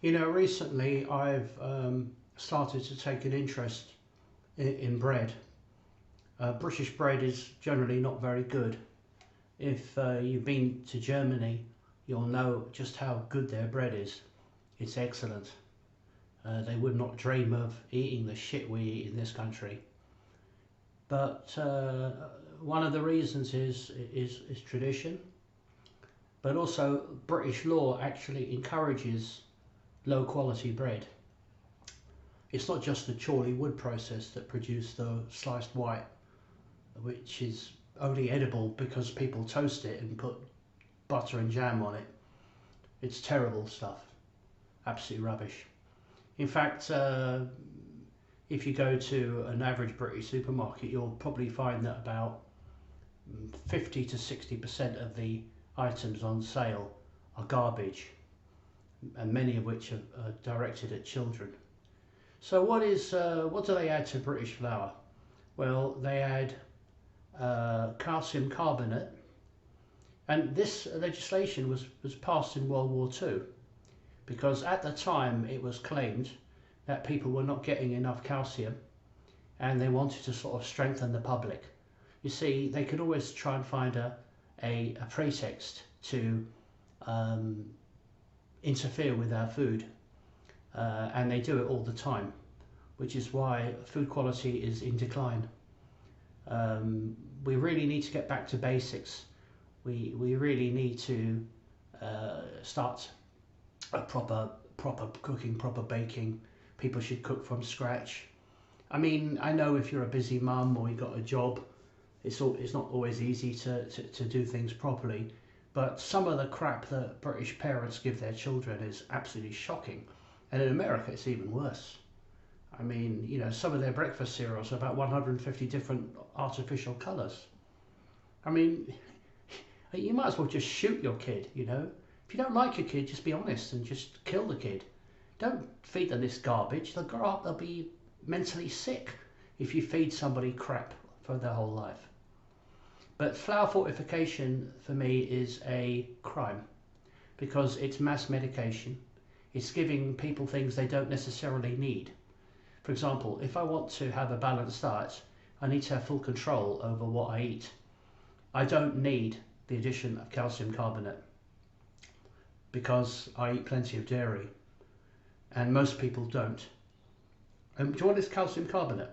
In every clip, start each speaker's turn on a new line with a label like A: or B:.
A: You know, recently I've started to take an interest in bread. British bread is generally not very good. If you've been to Germany, you'll know just how good their bread is. It's excellent. They would not dream of eating the shit we eat in this country. But one of the reasons is tradition, but also British law actually encourages low quality bread. It's not just the Chorley wood process that produced the sliced white, which is only edible because people toast it and put butter and jam on it. It's terrible stuff, absolutely rubbish. In fact, if you go to an average British supermarket, you'll probably find that about 50 to 60% of the items on sale are garbage, and many of which are directed at children. So what do they add to British flour? Well, they add calcium carbonate, and this legislation was passed in World War II because at the time it was claimed that people were not getting enough calcium and they wanted to sort of strengthen the public. You see, they could always try and find a pretext to interfere with our food, and they do it all the time, which is why food quality is in decline. We really need to get back to basics. We really need to start a proper cooking, proper baking. People should cook from scratch. I mean, I know if you're a busy mum or you've got a job, it's not always easy to do things properly. But some of the crap that British parents give their children is absolutely shocking. And in America, it's even worse. I mean, you know, some of their breakfast cereals are about 150 different artificial colours. I mean, you might as well just shoot your kid, you know. If you don't like your kid, just be honest and just kill the kid. Don't feed them this garbage. They'll grow up, they'll be mentally sick if you feed somebody crap for their whole life. But flour fortification for me is a crime because it's mass medication. It's giving people things they don't necessarily need. For example, if I want to have a balanced diet, I need to have full control over what I eat. I don't need the addition of calcium carbonate because I eat plenty of dairy, and most people don't. And do you know what is calcium carbonate?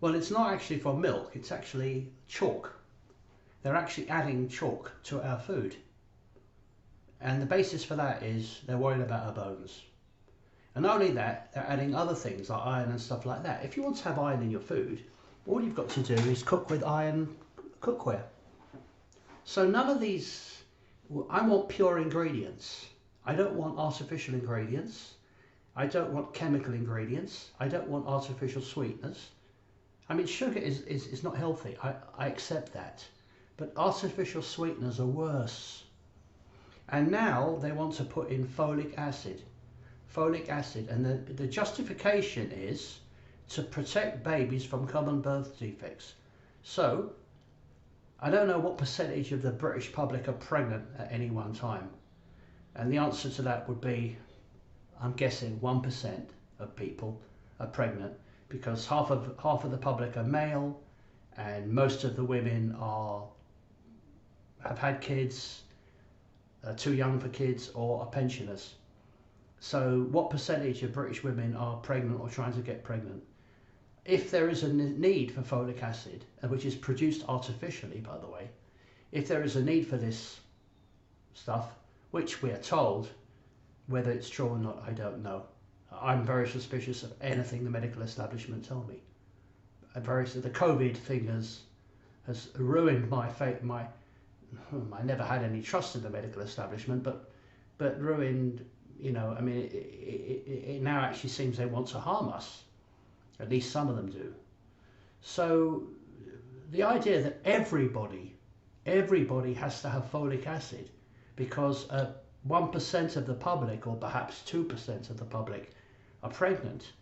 A: Well, it's not actually from milk, it's actually chalk. They're actually adding chalk to our food. And the basis for that is they're worried about our bones. And not only that, they're adding other things like iron and stuff like that. If you want to have iron in your food, all you've got to do is cook with iron cookware. So none of these, I want pure ingredients. I don't want artificial ingredients. I don't want chemical ingredients. I don't want artificial sweeteners. I mean, sugar is not healthy. I accept that. But artificial sweeteners are worse. And now they want to put in folic acid. Folic acid, and the justification is to protect babies from common birth defects. So, I don't know what percentage of the British public are pregnant at any one time. And the answer to that would be, I'm guessing 1% of people are pregnant because half of the public are male, and most of the women have had kids, are too young for kids, or are pensioners. So what percentage of British women are pregnant or trying to get pregnant? If there is a need for folic acid, which is produced artificially, by the way, if there is a need for this stuff, which we are told, whether it's true or not, I don't know. I'm very suspicious of anything the medical establishment tell me. The COVID thing has ruined my faith. I never had any trust in the medical establishment, but ruined. You know, I mean, it now actually seems they want to harm us. At least some of them do. So the idea that everybody has to have folic acid because 1% of the public, or perhaps 2% of the public, are pregnant.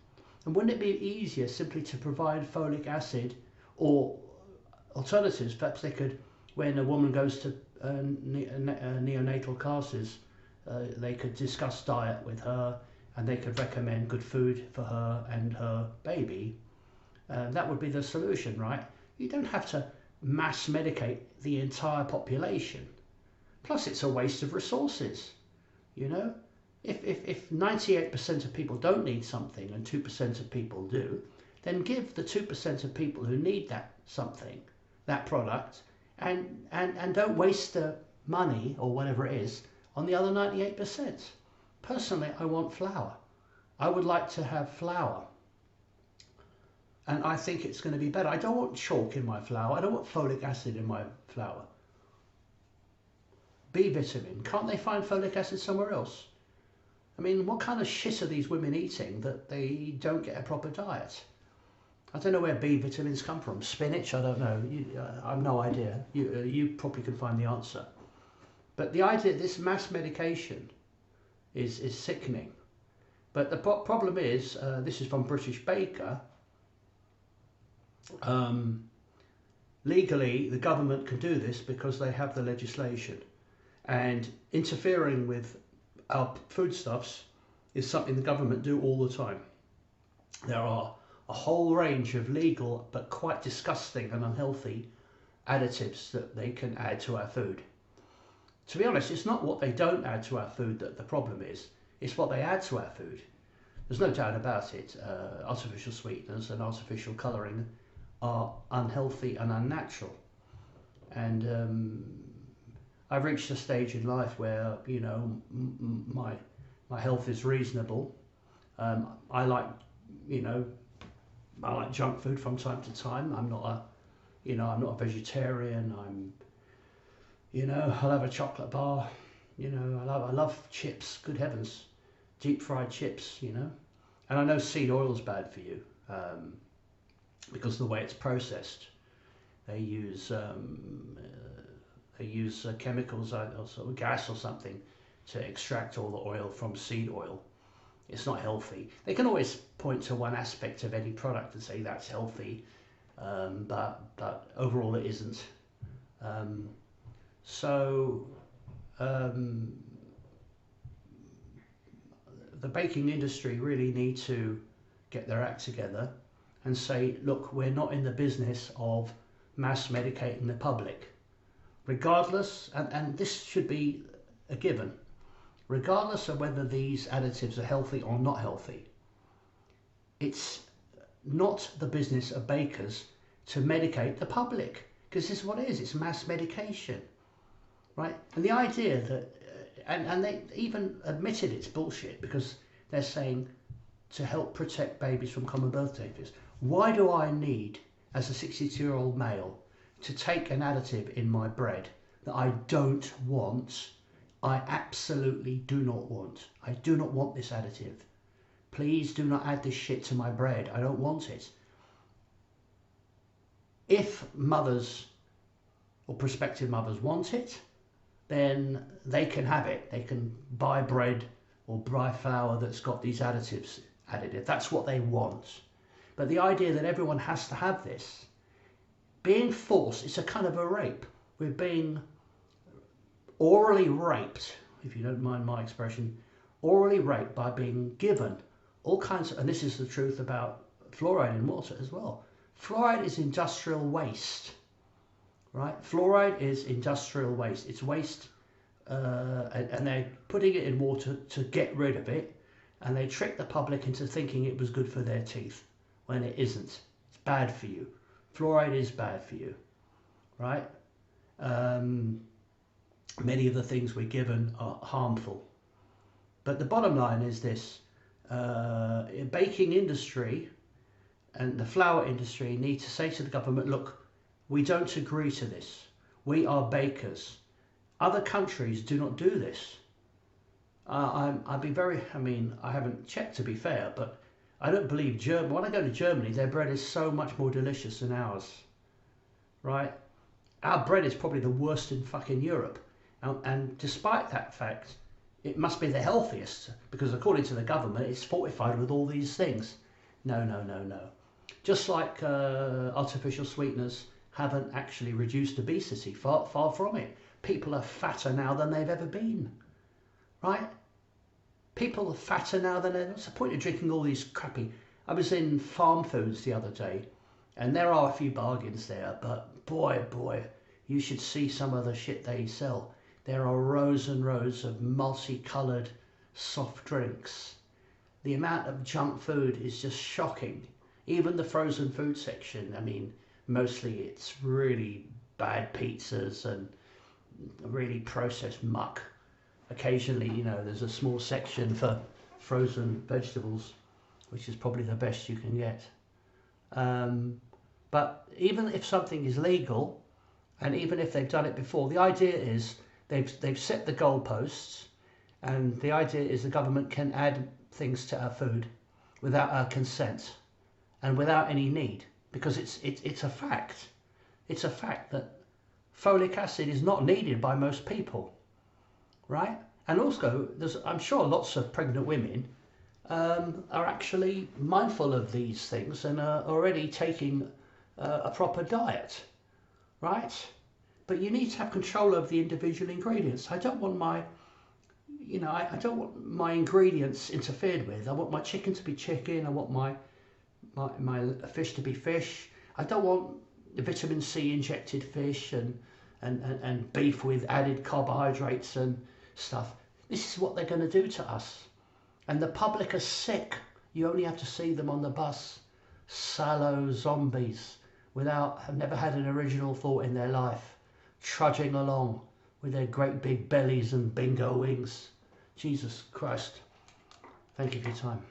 A: And wouldn't it be easier simply to provide folic acid or alternatives? Perhaps they could, when a woman goes to neonatal classes, They could discuss diet with her, and they could recommend good food for her and her baby. That would be the solution, right? You don't have to mass medicate the entire population. Plus, it's a waste of resources. You know, if 98% of people don't need something and 2% of people do, then give the 2% of people who need that something, that product, and don't waste the money or whatever it is on the other 98%. Personally, I want flour. I would like to have flour. And I think it's going to be better. I don't want chalk in my flour. I don't want folic acid in my flour. B vitamin. Can't they find folic acid somewhere else? I mean, what kind of shit are these women eating that they don't get a proper diet? I don't know where B vitamins come from. Spinach? I don't know. I have no idea. You probably can find the answer. But the idea, this mass medication is sickening. But the problem is, this is from British Baker, legally the government can do this because they have the legislation. And interfering with our foodstuffs is something the government do all the time. There are a whole range of legal but quite disgusting and unhealthy additives that they can add to our food. To be honest, it's not what they don't add to our food that the problem is, it's what they add to our food. There's no doubt about it. Artificial sweeteners and artificial colouring are unhealthy and unnatural. And I've reached a stage in life where, you know, my health is reasonable. I like, you know, I like junk food from time to time. I'm not a vegetarian. I'll have a chocolate bar. You know, I love chips. Good heavens, deep fried chips. You know, and I know seed oil is bad for you because the way it's processed, they use chemicals or sort of gas or something to extract all the oil from seed oil. It's not healthy. They can always point to one aspect of any product and say that's healthy, but overall it isn't. The baking industry really need to get their act together and say, look, we're not in the business of mass medicating the public. Regardless, and this should be a given, regardless of whether these additives are healthy or not healthy, it's not the business of bakers to medicate the public, because this is what it is, it's mass medication, right? And the idea that, and they even admitted it's bullshit because they're saying to help protect babies from common birth defects. Why do I need, as a 62-year-old male, to take an additive in my bread that I don't want? I absolutely do not want. I do not want this additive. Please do not add this shit to my bread. I don't want it. If mothers or prospective mothers want it, then they can have it. They can buy bread or buy flour that's got these additives added. If that's what they want. But the idea that everyone has to have this, being forced, it's a kind of a rape. We're being orally raped, if you don't mind my expression, orally raped by being given all kinds of, and this is the truth about fluoride in water as well. Fluoride is industrial waste, right? Fluoride is industrial waste. It's waste, and they're putting it in water to get rid of it, and they trick the public into thinking it was good for their teeth when it isn't. It's bad for you. Fluoride is bad for you, right? Many of the things we're given are harmful. But the bottom line is this, baking industry and the flour industry need to say to the government, look, we don't agree to this. We are bakers. Other countries do not do this. I'd be very, I haven't checked to be fair, but I don't believe when I go to Germany, their bread is so much more delicious than ours, right? Our bread is probably the worst in fucking Europe. And despite that fact, it must be the healthiest because according to the government, it's fortified with all these things. No. Just like artificial sweeteners haven't actually reduced obesity, far from it. People are fatter now than they've ever been, right? People are fatter now than ever. What's the point of drinking all these crappy... I was in Farm Foods the other day, and there are a few bargains there, but boy, you should see some of the shit they sell. There are rows and rows of multicoloured soft drinks. The amount of junk food is just shocking. Even the frozen food section, I mean, mostly it's really bad pizzas and really processed muck. Occasionally, you know, there's a small section for frozen vegetables, which is probably the best you can get. But even if something is legal, and even if they've done it before, the idea is they've set the goalposts, and the idea is the government can add things to our food without our consent and without any need, because it's a fact. It's a fact that folic acid is not needed by most people, right? And also, I'm sure lots of pregnant women are actually mindful of these things and are already taking a proper diet, right? But you need to have control of the individual ingredients. I don't want my, you know, I don't want my ingredients interfered with. I want my chicken to be chicken. I want my fish to be fish. I don't want the vitamin C injected fish and beef with added carbohydrates and stuff. This is what they're going to do to us. And the public are sick. You only have to see them on the bus. Sallow zombies have never had an original thought in their life, trudging along with their great big bellies and bingo wings. Jesus Christ. Thank you for your time.